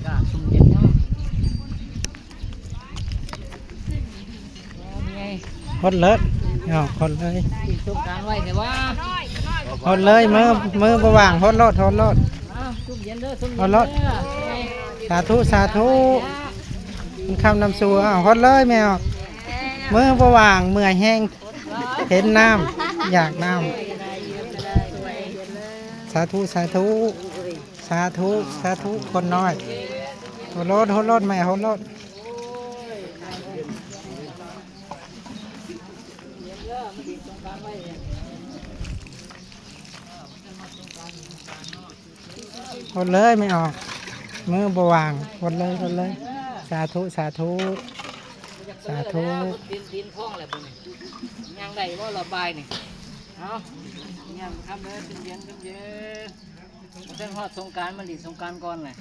ากาศชุ่มเย็นเนาะนี่ไง ฮดเลิศเอาฮดเลย ติดสงกรารไว้แต่ว่า ฮดเลยมือประว่างฮดโลดฮดโลด ชุ่มเย็นเด้อชุ่มเย็น เอารถ สาธุสาธุมันคำนำสู่อ้าวฮดเลยแมวมือประว่างเมื่อยแห้งเห็นน้ำอยากน้ำสาธุสาธุสาธุสาธุคนน้อยฮดโลดแม่ฮดโลดฮดเลยไม่ออกมือประว่างฮดเลยสาธุสาธุสาธุ ดินคล้องแหละบุญยังได้ว่าระบายนี่เอายังทำเลยชุ่มเย็นชุ่มเย็นเส้นฮอดสงกรารมันดิสงกรารก่อนเลย